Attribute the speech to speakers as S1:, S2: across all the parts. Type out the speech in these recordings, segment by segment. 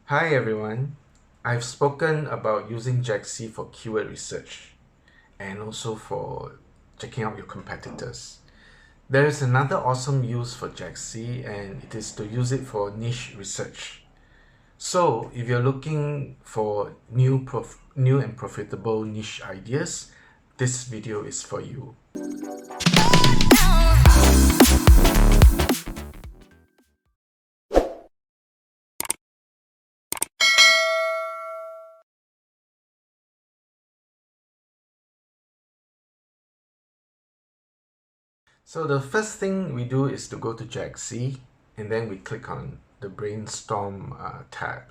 S1: Hi everyone, I've spoken about using Jaxi for keyword research and also for checking out your competitors. There is another awesome use for Jaxi, and it is to use it for niche research. So if you're looking for new and profitable niche ideas, this video is for you. So the first thing we do is to go to Jaxi, and then we click on the Brainstorm tab,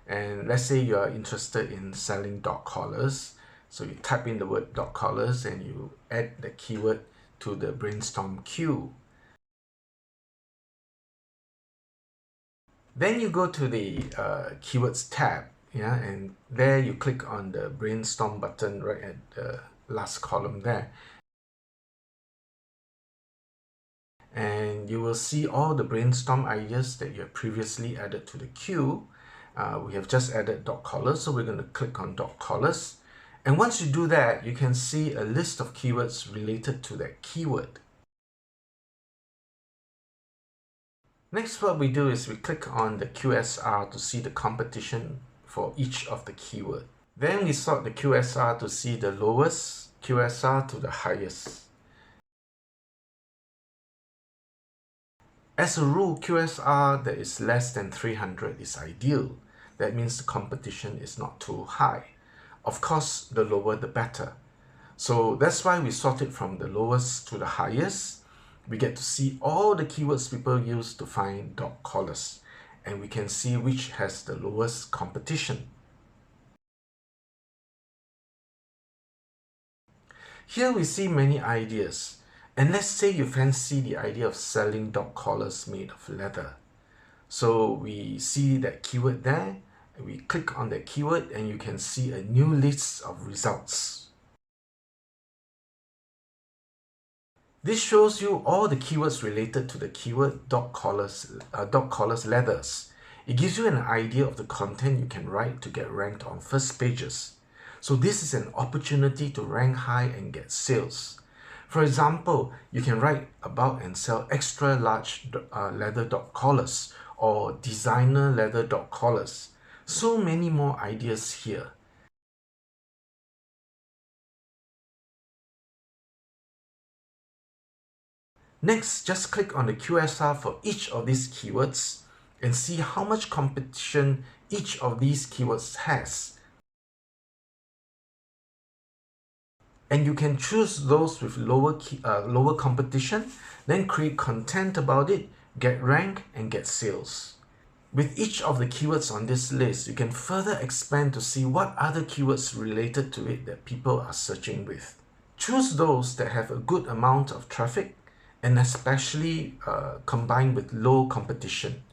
S1: and let's say you are interested in selling dog collars. So you type in the word dog collars and you add the keyword to the Brainstorm queue. Then you go to the keywords tab, and there you click on the Brainstorm button right at the last column there. And you will see all the Brainstorm ideas that you have previously added to the queue. We have just added dog collars, so we're going to click on dog collars. And once you do that, you can see a list of keywords related to that keyword. Next, what we do is we click on the QSR to see the competition for each of the keyword. Then we sort the QSR to see the lowest QSR to the highest. As a rule, QSR that is less than 300 is ideal. That means the competition is not too high. Of course, the lower the better. So that's why we sort it from the lowest to the highest. We get to see all the keywords people use to find dog collars, and we can see which has the lowest competition. Here we see many ideas. And let's say you fancy the idea of selling dog collars made of leather. So we see that keyword there, and we click on that keyword and you can see a new list of results. This shows you all the keywords related to the keyword dog collars leathers. It gives you an idea of the content you can write to get ranked on first pages. So this is an opportunity to rank high and get sales. For example, you can write about and sell extra large leather dog collars or designer leather dog collars. So many more ideas here. Next, just click on the QSR for each of these keywords and see how much competition each of these keywords has. And you can choose those with lower competition, then create content about it, get rank, and get sales. With each of the keywords on this list, you can further expand to see what other keywords related to it that people are searching with. Choose those that have a good amount of traffic and especially combined with low competition.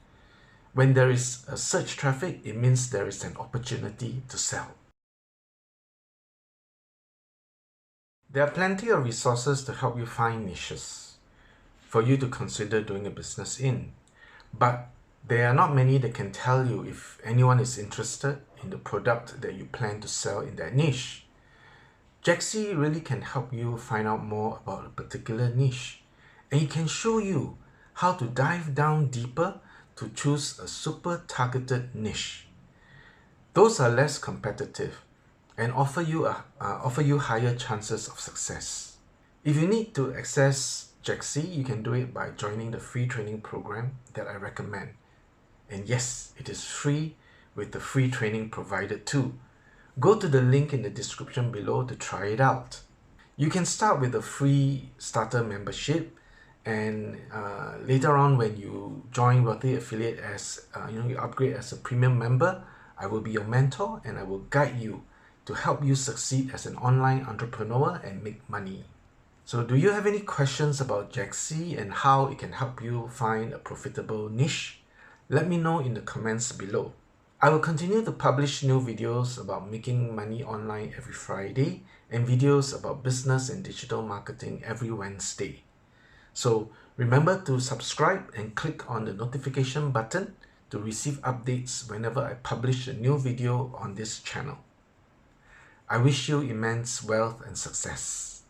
S1: When there is a search traffic, it means there is an opportunity to sell. There are plenty of resources to help you find niches for you to consider doing a business in, but there are not many that can tell you if anyone is interested in the product that you plan to sell in that niche. Jaxi really can help you find out more about a particular niche, and it can show you how to dive down deeper to choose a super targeted niche. Those are less competitive and offer you higher chances of success. If you need to access Jaxi, you can do it by joining the free training program that I recommend. And yes, it is free with the free training provided too. Go to the link in the description below to try it out. You can start with a free starter membership, and later on when you join Wealthy Affiliate as you upgrade as a premium member, I will be your mentor and I will guide you to help you succeed as an online entrepreneur and make money. So do you have any questions about Jaxi and how it can help you find a profitable niche? Let me know in the comments below. I will continue to publish new videos about making money online every Friday and videos about business and digital marketing every Wednesday. So remember to subscribe and click on the notification button to receive updates whenever I publish a new video on this channel. I wish you immense wealth and success.